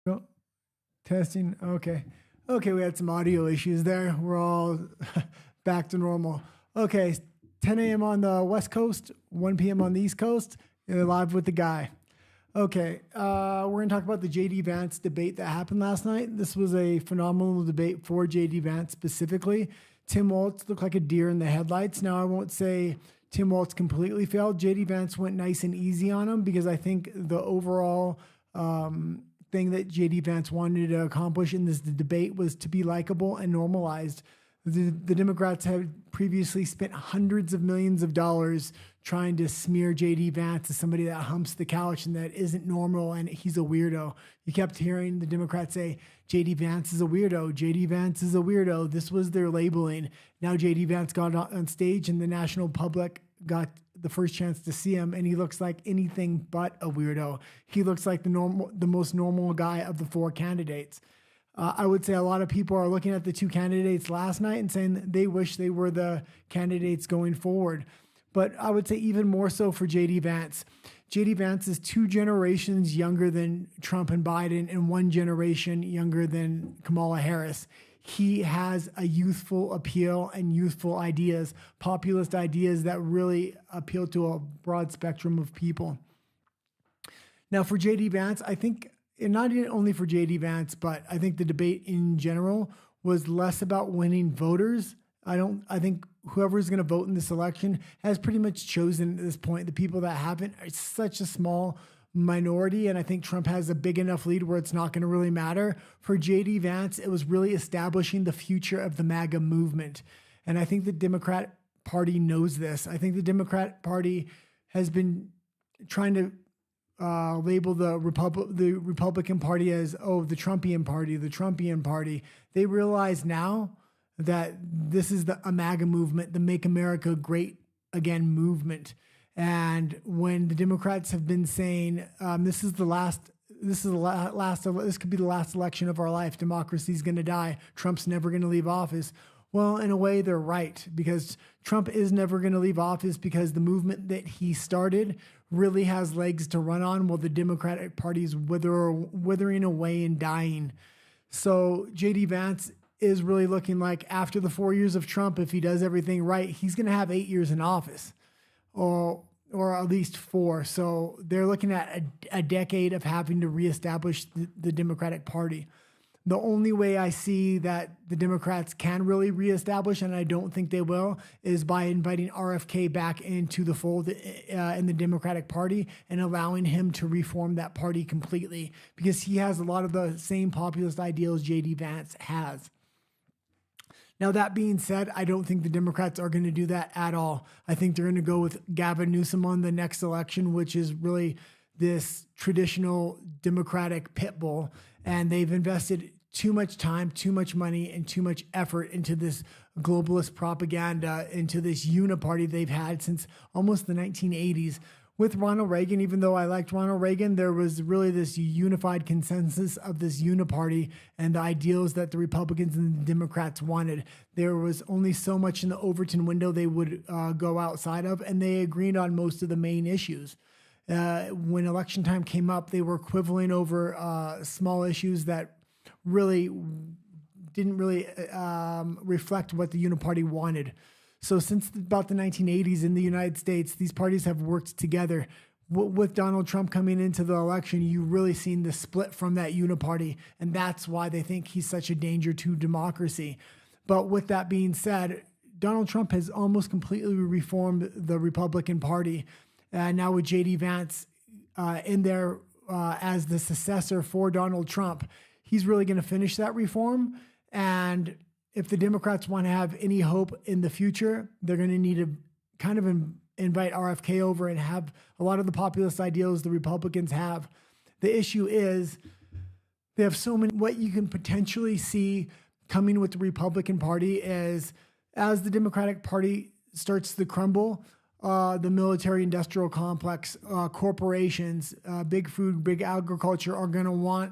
Oh, testing. Okay. Okay, we had some audio issues there. We're all back to normal. Okay, 10 a.m. on the West Coast, 1 p.m. on the East Coast. You're live with the guy. Okay, we're going to talk about the J.D. Vance debate that happened last night. This was a phenomenal debate for J.D. Vance specifically. Tim Walz looked like a deer in the headlights. Now, I won't say Tim Walz completely failed. J.D. Vance went nice and easy on him because I think the overall thing that J.D. Vance wanted to accomplish in this debate was to be likable and normalized. The Democrats had previously spent hundreds of millions of dollars trying to smear J.D. Vance as somebody that humps the couch and that isn't normal and he's a weirdo. You kept hearing the Democrats say, J.D. Vance is a weirdo. J.D. Vance is a weirdo. This was their labeling. Now J.D. Vance got on stage and the national public got the first chance to see him, and he looks like anything but a weirdo. He looks like the most normal guy of the four candidates. I would say a lot of people are looking at the two candidates last night and saying they wish they were the candidates going forward. But I would say even more so for J.D. Vance. J.D. Vance is 2 generations younger than Trump and Biden and 1 generation younger than Kamala Harris. He has a youthful appeal and youthful ideas, populist ideas that really appeal to a broad spectrum of people. Now for J.D. Vance, I think, and not only for J.D. Vance, but I think the debate in general was less about winning voters. I think whoever's going to vote in this election has pretty much chosen at this point. The people that haven't are such a small minority, and I think Trump has a big enough lead where it's not going to really matter. For J.D. Vance, it was really establishing the future of the MAGA movement. And I think the Democrat Party knows this. I think the Democrat Party has been trying to label the Republican Party as, the Trumpian Party. They realize now that this is a MAGA movement, the Make America Great Again movement. And when the Democrats have been saying, this could be the last election of our life, democracy's going to die, Trump's never going to leave office. Well, in a way, they're right, because Trump is never going to leave office because the movement that he started really has legs to run on while the Democratic Party is withering away and dying. So J.D. Vance is really looking like after the 4 years of Trump, if he does everything right, he's going to have 8 years in office. Or at least 4. So they're looking at a decade of having to reestablish the Democratic Party. The only way I see that the Democrats can really reestablish, and I don't think they will, is by inviting RFK back into the fold in the Democratic Party and allowing him to reform that party completely, because he has a lot of the same populist ideals J.D. Vance has. Now, that being said, I don't think the Democrats are going to do that at all. I think they're going to go with Gavin Newsom on the next election, which is really this traditional Democratic pit bull. And they've invested too much time, too much money, and too much effort into this globalist propaganda, into this uniparty they've had since almost the 1980s. With Ronald Reagan, even though I liked Ronald Reagan, there was really this unified consensus of this uniparty and the ideals that the Republicans and the Democrats wanted. There was only so much in the Overton window they would go outside of, and they agreed on most of the main issues. When election time came up, they were quibbling over small issues that really didn't really reflect what the uniparty wanted. So since about the 1980s in the United States, these parties have worked together. With Donald Trump coming into the election, you really seen the split from that uniparty, and that's why they think he's such a danger to democracy. But with that being said, Donald Trump has almost completely reformed the Republican Party. Now with J.D. Vance in there as the successor for Donald Trump, he's really going to finish that reform. And if the Democrats want to have any hope in the future, they're going to need to kind of invite RFK over and have a lot of the populist ideals the Republicans have. The issue is they have so many. What you can potentially see coming with the Republican Party is as the Democratic Party starts to crumble, the military-industrial complex, corporations, big food, big agriculture are going to want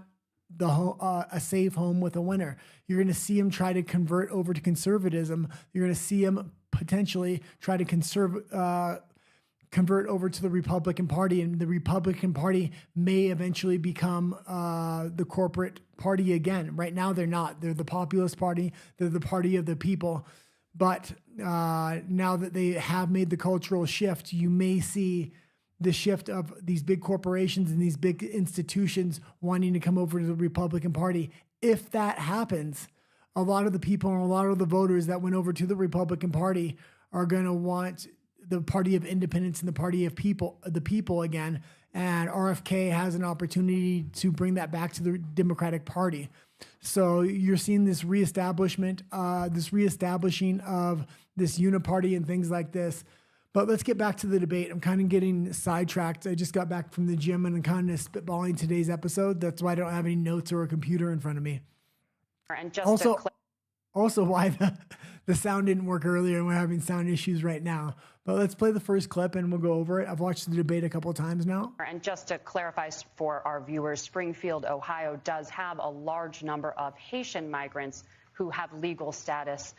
a safe home with a winner. You're going to see him try to convert over to conservatism. You're going to see him potentially try to convert over to the Republican Party, and the Republican Party may eventually become the corporate party again. Right now, they're not. They're the populist party. They're the party of the people. But now that they have made the cultural shift, you may see the shift of these big corporations and these big institutions wanting to come over to the Republican Party. If that happens, a lot of the people and a lot of the voters that went over to the Republican Party are going to want the party of independence and the party of the people again. And RFK has an opportunity to bring that back to the Democratic Party. So you're seeing this reestablishing of this uniparty and things like this. But let's get back to the debate. I'm kind of getting sidetracked. I just got back from the gym and I'm kind of spitballing today's episode. That's why I don't have any notes or a computer in front of me. And just also why the sound didn't work earlier and we're having sound issues right now. But let's play the first clip and we'll go over it. I've watched the debate a couple of times now. And just to clarify for our viewers, Springfield, Ohio does have a large number of Haitian migrants who have legal status,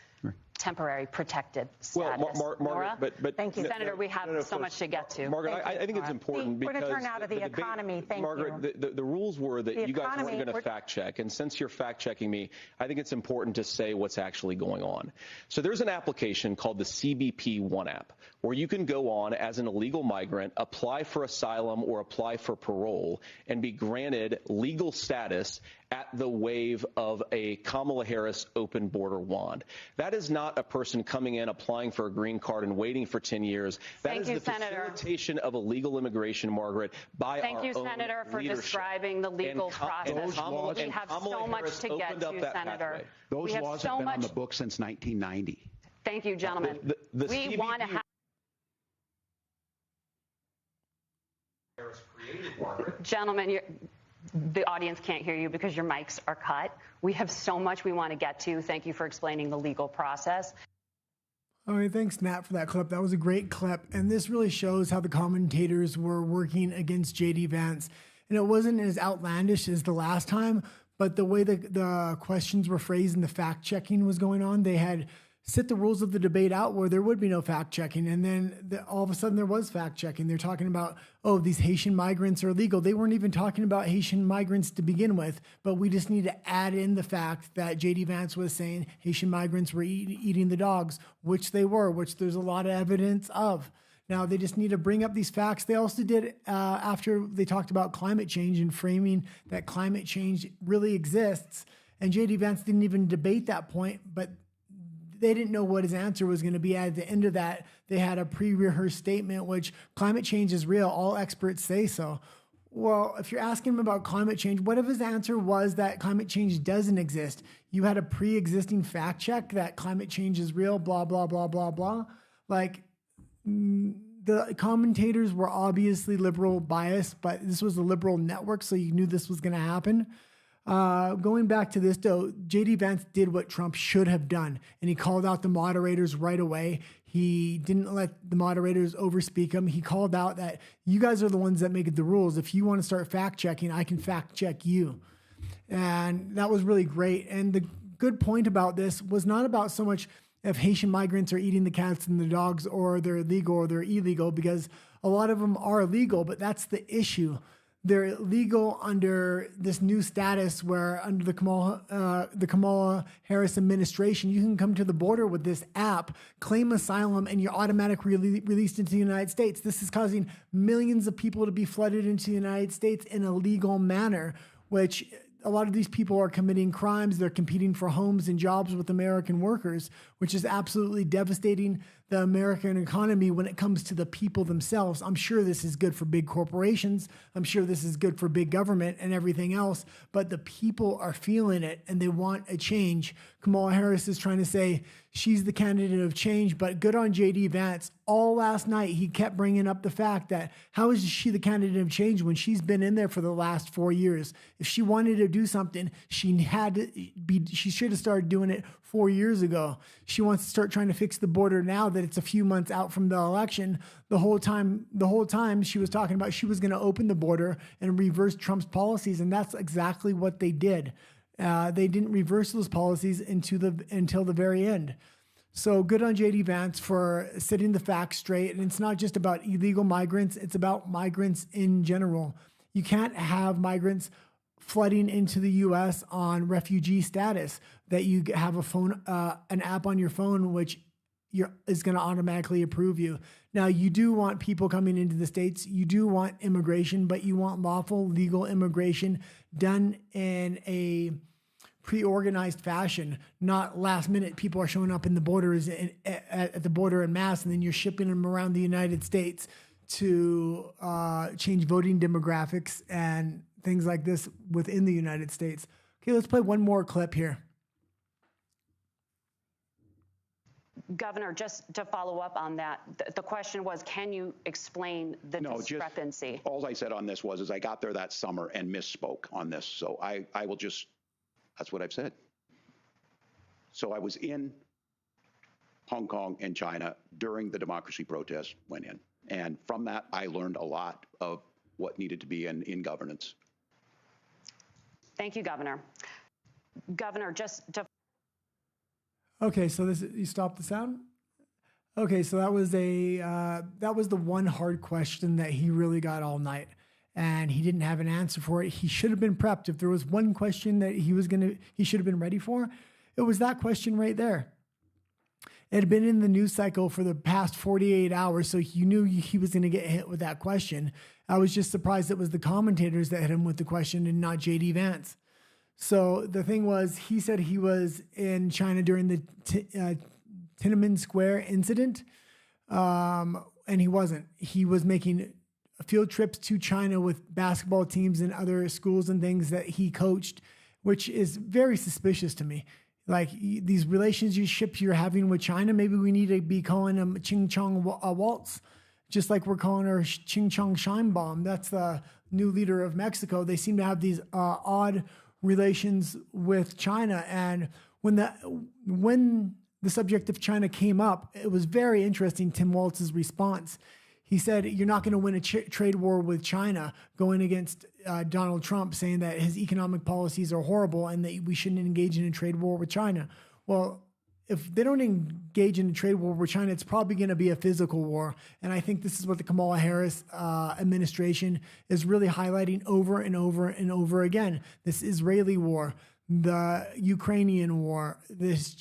temporary protected status. Well, Margaret, but thank you, Senator. We have so much to get to. Margaret, I think it's important because we're going to turn out of the economy. Thank Margaret, you. The rules were that you guys weren't going to fact check, and since you're fact checking me, I think it's important to say what's actually going on. So there's an application called the CBP One app, where you can go on as an illegal migrant, apply for asylum or apply for parole, and be granted legal status at the wave of a Kamala Harris open border wand. That is not a person coming in, applying for a green card and waiting for 10 years. That is the facilitation of illegal immigration, Margaret, by our own leadership. Thank you, Senator, for describing the legal process. We have so much to get to, Senator. Those laws have been on the books since 1990. Thank you, gentlemen. We want to have... Gentlemen, the audience can't hear you because your mics are cut. We have so much we want to get to. Thank you for explaining the legal process. All right, thanks, Nat, for that clip. That was a great clip. And this really shows how the commentators were working against J.D. Vance. And it wasn't as outlandish as the last time, but the way the questions were phrased and the fact-checking was going on, they had set the rules of the debate out where there would be no fact-checking. And then all of a sudden there was fact-checking. They're talking about, oh, these Haitian migrants are illegal. They weren't even talking about Haitian migrants to begin with, but we just need to add in the fact that J.D. Vance was saying Haitian migrants were eating the dogs, which they were, which there's a lot of evidence of. Now, they just need to bring up these facts. They also did, after they talked about climate change and framing that climate change really exists, and J.D. Vance didn't even debate that point, but they didn't know what his answer was going to be. At the end of that, they had a pre-rehearsed statement, which climate change is real. All experts say so. Well, if you're asking him about climate change, what if his answer was that climate change doesn't exist? You had a pre-existing fact check that climate change is real, blah, blah, blah, blah, blah. Like, the commentators were obviously liberal biased, but this was a liberal network, so you knew this was going to happen. Going back to this, though, J.D. Vance did what Trump should have done, and he called out the moderators right away. He didn't let the moderators overspeak him. He called out that you guys are the ones that make the rules. If you want to start fact-checking, I can fact-check you. And that was really great. And the good point about this was not about so much if Haitian migrants are eating the cats and the dogs, or they're legal or they're illegal, because a lot of them are legal, but that's the issue. They're legal under this new status where under the Kamala Harris administration, you can come to the border with this app, claim asylum, and you're automatically released into the United States. This is causing millions of people to be flooded into the United States in a legal manner, which a lot of these people are committing crimes. They're competing for homes and jobs with American workers, which is absolutely devastating the American economy when it comes to the people themselves. I'm sure this is good for big corporations. I'm sure this is good for big government and everything else, but the people are feeling it and they want a change. Kamala Harris is trying to say she's the candidate of change, but good on J.D. Vance. All last night, he kept bringing up the fact that how is she the candidate of change when she's been in there for the last 4 years? If she wanted to do something, she should have started doing it 4 years ago. She wants to start trying to fix the border now that it's a few months out from the election. The whole time she was talking about she was going to open the border and reverse Trump's policies, and that's exactly what they did. They didn't reverse those policies until the very end. So good on J.D. Vance for setting the facts straight. And it's not just about illegal migrants. It's about migrants in general. You can't have migrants flooding into the U.S. on refugee status, that you have an app on your phone, which is going to automatically approve you. Now, you do want people coming into the States. You do want immigration, but you want lawful, legal immigration done in a pre-organized fashion, not last minute. People are showing up in the borders at the border en masse, and then you're shipping them around the United States to change voting demographics and things like this within the United States. Okay, let's play one more clip here. Governor, just to follow up on that, the question was, can you explain the discrepancy? All I said on this is I got there that summer and misspoke on this. So I will just, that's what I've said. So I was in Hong Kong and China during the democracy protests, went in. And from that, I learned a lot of what needed to be in governance. Thank you, Governor. Governor, just to... Okay, so you stopped the sound? Okay, so that was the one hard question that he really got all night, and he didn't have an answer for it. He should have been prepped. If there was one question that he should have been ready for, it was that question right there. It had been in the news cycle for the past 48 hours, so he knew he was going to get hit with that question. I was just surprised it was the commentators that hit him with the question and not J.D. Vance. So the thing was, he said he was in China during the Tiananmen Square incident, and he wasn't. He was making field trips to China with basketball teams and other schools and things that he coached, which is very suspicious to me. Like, these relationships you're having with China, maybe we need to be calling them Ching Chong Waltz, just like we're calling her Ching Chong Scheinbaum. That's the new leader of Mexico. They seem to have these odd relations with China. And when the subject of China came up, it was very interesting, Tim Walz's response. He said, you're not going to win a trade war with China, going against Donald Trump, saying that his economic policies are horrible and that we shouldn't engage in a trade war with China. Well, if they don't engage in a trade war with China, it's probably going to be a physical war. And I think this is what the Kamala Harris administration is really highlighting over and over and over again. This Israeli war, the Ukrainian war, this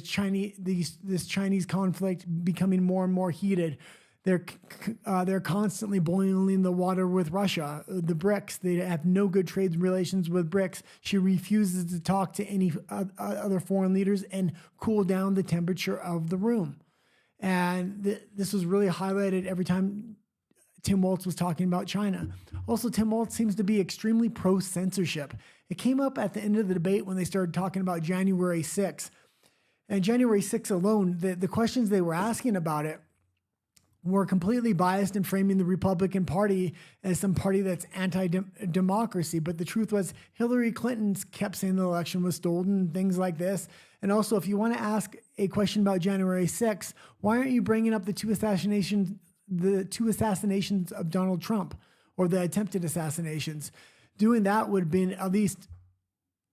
Chinese conflict becoming more and more heated. They're constantly boiling the water with Russia. The BRICS, they have no good trade relations with BRICS. She refuses to talk to any other foreign leaders and cool down the temperature of the room. And this was really highlighted every time Tim Walz was talking about China. Also, Tim Walz seems to be extremely pro-censorship. It came up at the end of the debate when they started talking about January 6th. And January 6th alone, the questions they were asking about it were completely biased in framing the Republican Party as some party that's anti-democracy. But the truth was, Hillary Clinton kept saying the election was stolen, things like this. And also, if you want to ask a question about January 6th, why aren't you bringing up the two assassinations of Donald Trump, or the attempted assassinations? Doing that would have been at least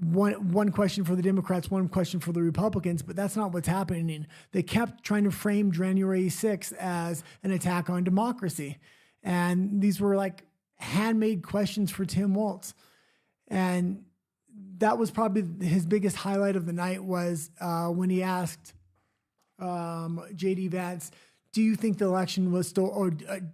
one question for the Democrats, one question for the Republicans, but that's not what's happening. They kept trying to frame January 6th as an attack on democracy. And these were like handmade questions for Tim Walz. And that was probably his biggest highlight of the night, was when he asked J.D. Vance, do you think the election was stolen, or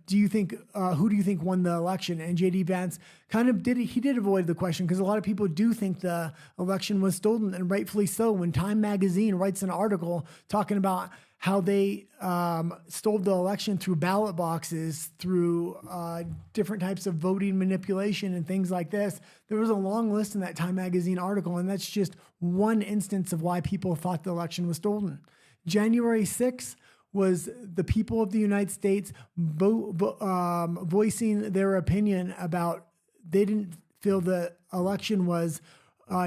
do you think, who do you think won the election? And J.D. Vance kind of did avoid the question, because a lot of people do think the election was stolen, and rightfully so. When Time Magazine writes an article talking about how they stole the election through ballot boxes, through different types of voting manipulation and things like this, there was a long list in that Time Magazine article, and that's just one instance of why people thought the election was stolen. January 6th was the people of the United States voicing their opinion about, they didn't feel the election was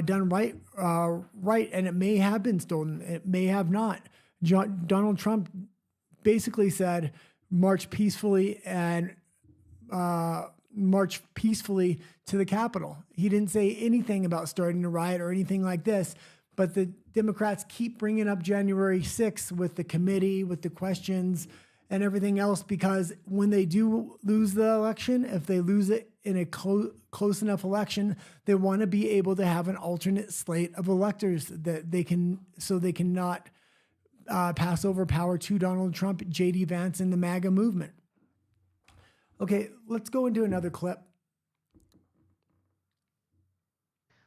done right, and it may have been stolen, it may have not. Donald Trump basically said, march peacefully and march peacefully to the Capitol. He didn't say anything about starting a riot or anything like this. But the Democrats keep bringing up January 6th with the committee, with the questions and everything else, because when they do lose the election, if they lose it in a close enough election, they want to be able to have an alternate slate of electors that they can, so they cannot pass over power to Donald Trump, J.D. Vance, and the MAGA movement. Okay, let's go into another clip.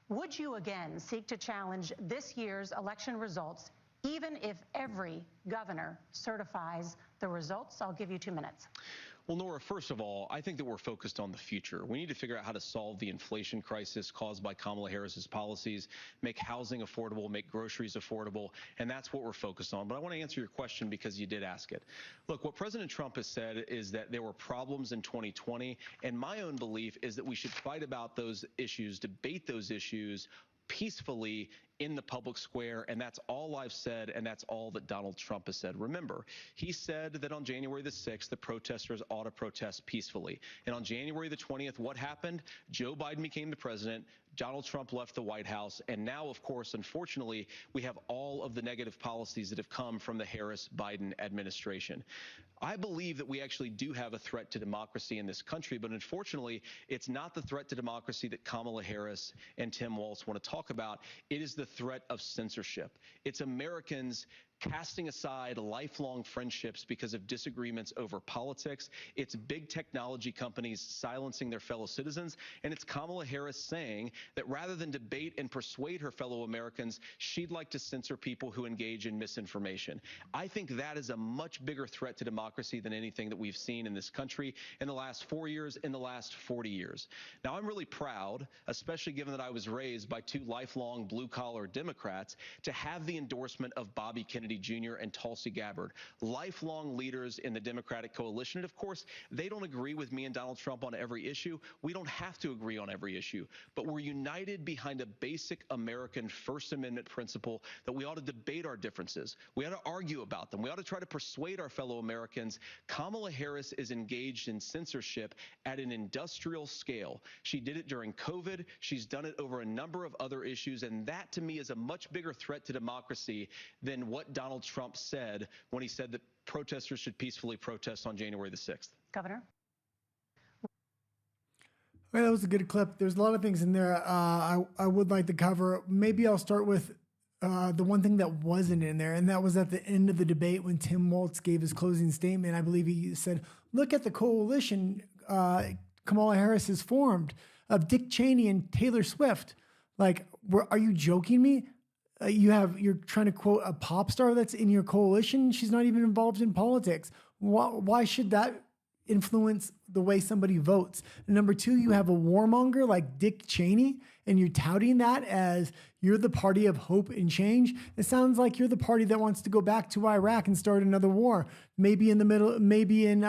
Would you again seek to challenge this year's election results, even if every governor certifies the results? I'll give you 2 minutes. Well, Nora, first of all, I think that we're focused on the future. We need to figure out how to solve the inflation crisis caused by Kamala Harris's policies, make housing affordable, make groceries affordable, and that's what we're focused on. But I want to answer your question because you did ask it. Look, what President Trump has said is that there were problems in 2020, and my own belief is that we should fight about those issues, debate those issues peacefully in the public square, and that's all I've said, and that's all that Donald Trump has said. Remember, he said that on January the 6th, the protesters ought to protest peacefully. And on January the 20th, what happened? Joe Biden became the president, Donald Trump left the White House, and now, of course, unfortunately, we have all of the negative policies that have come from the Harris-Biden administration. I believe that we actually do have a threat to democracy in this country, but unfortunately, it's not the threat to democracy that Kamala Harris and Tim Walz want to talk about. It is the threat of censorship. It's Americans casting aside lifelong friendships because of disagreements over politics. It's big technology companies silencing their fellow citizens. And it's Kamala Harris saying that rather than debate and persuade her fellow Americans, she'd like to censor people who engage in misinformation. I think that is a much bigger threat to democracy than anything that we've seen in this country in the last 4 years, in the last 40 years. Now, I'm really proud, especially given that I was raised by two lifelong blue-collar Democrats, to have the endorsement of Bobby Kennedy Jr. and Tulsi Gabbard, lifelong leaders in the Democratic coalition. And of course, they don't agree with me and Donald Trump on every issue. We don't have to agree on every issue, but we're united behind a basic American First Amendment principle that we ought to debate our differences. We ought to argue about them. We ought to try to persuade our fellow Americans. Kamala Harris is engaged in censorship at an industrial scale. She did it during COVID. She's done it over a number of other issues. And that, to me, is a much bigger threat to democracy than what Donald Trump said when he said that protesters should peacefully protest on January the 6th. Governor? Okay, that was a good clip. There's a lot of things in there I would like to cover. Maybe I'll start with the one thing that wasn't in there, and that was at the end of the debate when Tim Walz gave his closing statement. I believe he said, look at the coalition Kamala Harris has formed of Dick Cheney and Taylor Swift. Like, are you joking me? You're trying to quote a pop star that's in your coalition. She's not even involved in politics. Why should that influence the way somebody votes? And number two, you have a warmonger like Dick Cheney, and you're touting that as you're the party of hope and change. It sounds like you're the party that wants to go back to Iraq and start another war. Maybe in the middle, maybe in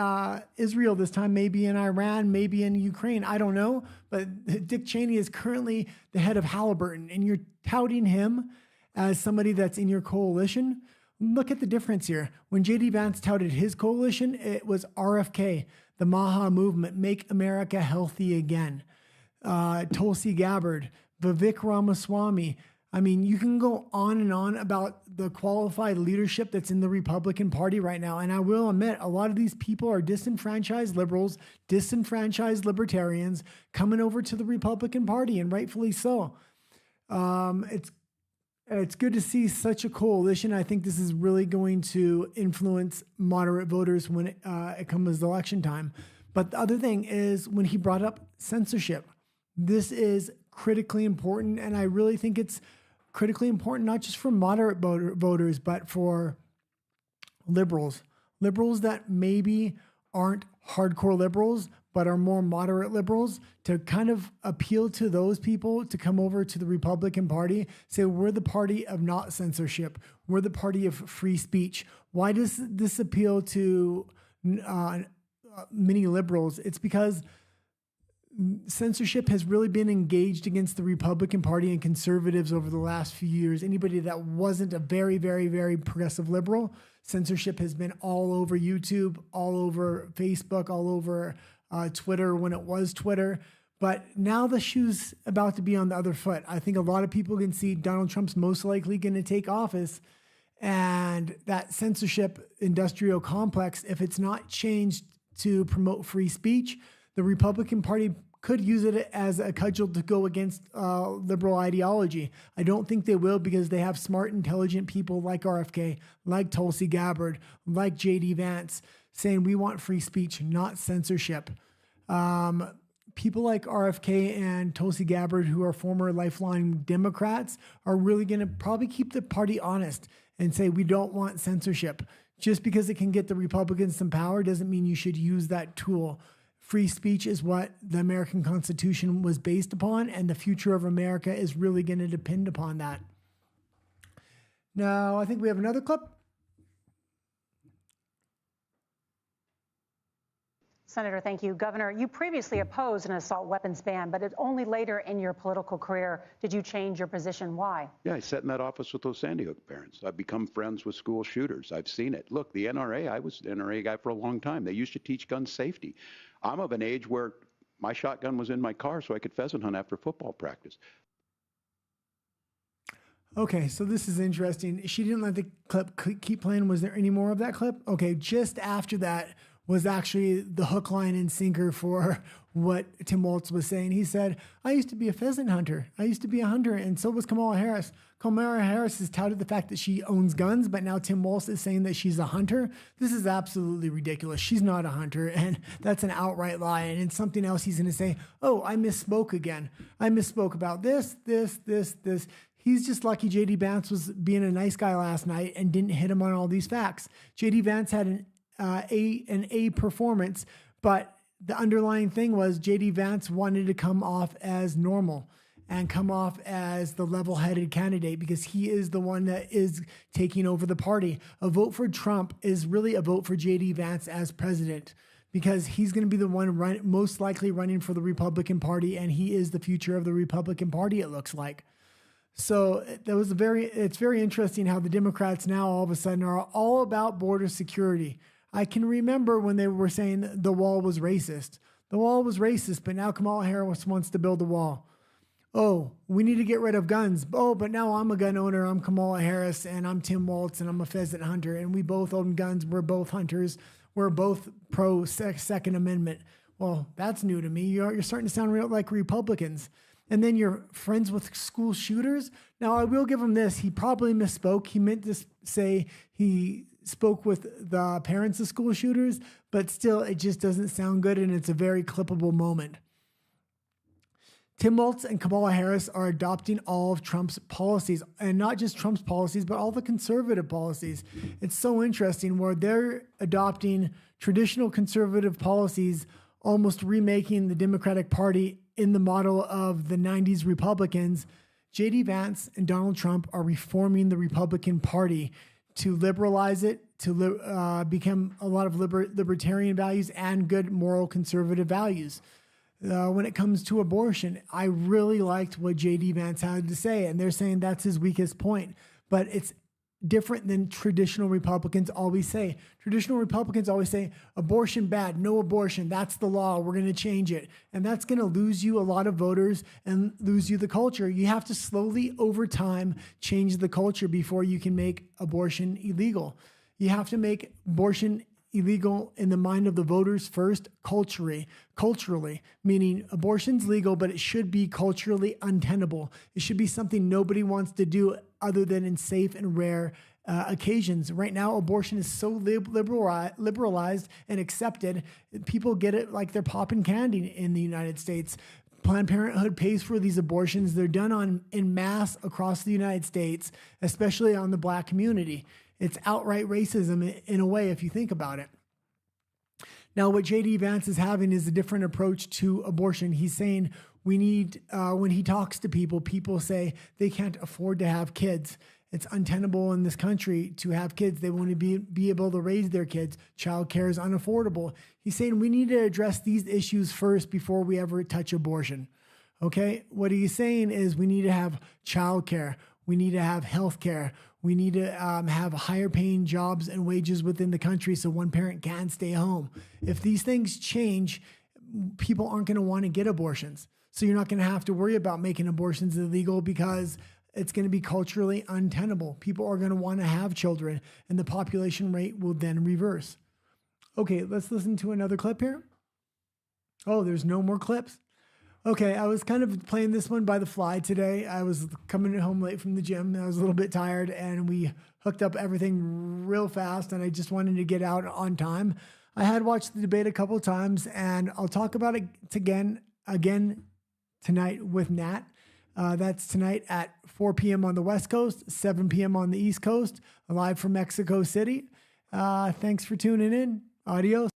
Israel this time, maybe in Iran, maybe in Ukraine. I don't know. But Dick Cheney is currently the head of Halliburton, and you're touting him as somebody that's in your coalition. Look at the difference here. When J.D. Vance touted his coalition, it was RFK, the Maha movement, Make America Healthy Again. Tulsi Gabbard, Vivek Ramaswamy. I mean, you can go on and on about the qualified leadership that's in the Republican Party right now. And I will admit, a lot of these people are disenfranchised liberals, disenfranchised libertarians coming over to the Republican Party, and rightfully so. It's good to see such a coalition. I think this is really going to influence moderate voters when it comes election time. But the other thing is when he brought up censorship, this is critically important. And I really think it's critically important, not just for moderate voters, but for liberals that maybe aren't hardcore liberals, but are more moderate liberals, to kind of appeal to those people to come over to the Republican Party, say, we're the party of not censorship. We're the party of free speech. Why does this appeal to many liberals? It's because censorship has really been engaged against the Republican Party and conservatives over the last few years. Anybody that wasn't a very, very, very progressive liberal, censorship has been all over YouTube, all over Facebook, all over Twitter when it was Twitter. But now the shoe's about to be on the other foot. I think a lot of people can see Donald Trump's most likely going to take office. And that censorship industrial complex, if it's not changed to promote free speech, the Republican Party could use it as a cudgel to go against liberal ideology. I don't think they will, because they have smart, intelligent people like RFK, like Tulsi Gabbard, like J.D. Vance, saying we want free speech, not censorship. People like RFK and Tulsi Gabbard, who are former lifelong Democrats, are really going to probably keep the party honest and say we don't want censorship. Just because it can get the Republicans some power doesn't mean you should use that tool. Free speech is what the American Constitution was based upon, and the future of America is really going to depend upon that. Now, I think we have another clip. Senator, thank you. Governor, you previously opposed an assault weapons ban, but it's only later in your political career did you change your position. Why? Yeah, I sat in that office with those Sandy Hook parents. I've become friends with school shooters. I've seen it. Look, the NRA, I was an NRA guy for a long time. They used to teach gun safety. I'm of an age where my shotgun was in my car so I could pheasant hunt after football practice. Okay, so this is interesting. She didn't let the clip keep playing. Was there any more of that clip? Okay, just after that was actually the hook, line, and sinker for what Tim Walz was saying. He said, I used to be a pheasant hunter. I used to be a hunter, and so was Kamala Harris. Kamala Harris has touted the fact that she owns guns, but now Tim Walz is saying that she's a hunter. This is absolutely ridiculous. She's not a hunter, and that's an outright lie. And it's something else he's going to say, oh, I misspoke again. I misspoke about this. He's just lucky J.D. Vance was being a nice guy last night and didn't hit him on all these facts. J.D. Vance had an A performance, but the underlying thing was J.D. Vance wanted to come off as normal and come off as the level-headed candidate, because he is the one that is taking over the party. A vote for Trump is really a vote for J.D. Vance as president, because he's going to be the one most likely running for the Republican Party, and he is the future of the Republican Party, it looks like. So it's very interesting how the Democrats now all of a sudden are all about border security. I can remember when they were saying the wall was racist. The wall was racist, but now Kamala Harris wants to build a wall. Oh, we need to get rid of guns. Oh, but now I'm a gun owner. I'm Kamala Harris, and I'm Tim Walz, and I'm a pheasant hunter, and we both own guns. We're both hunters. We're both pro-Second Amendment. Well, that's new to me. You're starting to sound real like Republicans. And then you're friends with school shooters. Now, I will give him this. He probably misspoke. He meant to say he spoke with the parents of school shooters, but still, it just doesn't sound good, and it's a very clippable moment. Tim Walz and Kamala Harris are adopting all of Trump's policies, and not just Trump's policies, but all the conservative policies. It's so interesting where they're adopting traditional conservative policies, almost remaking the Democratic Party in the model of the 90s Republicans. J.D. Vance and Donald Trump are reforming the Republican Party to liberalize it, to become a lot of libertarian values and good moral conservative values. When it comes to abortion, I really liked what J.D. Vance had to say, and they're saying that's his weakest point. But it's different than traditional Republicans always say. Traditional Republicans always say, abortion bad, no abortion, that's the law, we're going to change it. And that's going to lose you a lot of voters and lose you the culture. You have to slowly, over time, change the culture before you can make abortion illegal. You have to make abortion illegal in the mind of the voters first, culturally, meaning abortion's legal, but it should be culturally untenable. It should be something nobody wants to do other than in safe and rare occasions. Right now, abortion is so liberalized and accepted, people get it like they're popping candy in the United States. Planned Parenthood pays for these abortions. They're done in mass across the United States, especially on the Black community. It's outright racism in a way, if you think about it. Now, what J.D. Vance is having is a different approach to abortion. He's saying we need, when he talks to people, people say they can't afford to have kids. It's untenable in this country to have kids. They want to be able to raise their kids. Child care is unaffordable. He's saying we need to address these issues first before we ever touch abortion. Okay? What he's saying is we need to have child care. We need to have health care. We need to have higher paying jobs and wages within the country so one parent can stay home. If these things change, people aren't going to want to get abortions. So you're not going to have to worry about making abortions illegal because it's going to be culturally untenable. People are going to want to have children, and the population rate will then reverse. Okay, let's listen to another clip here. Oh, there's no more clips. Okay, I was kind of playing this one by the fly today. I was coming home late from the gym. I was a little bit tired, and we hooked up everything real fast, and I just wanted to get out on time. I had watched the debate a couple of times, and I'll talk about it again tonight with Nat. That's tonight at 4 p.m. on the West Coast, 7 p.m. on the East Coast, live from Mexico City. Thanks for tuning in. Adios.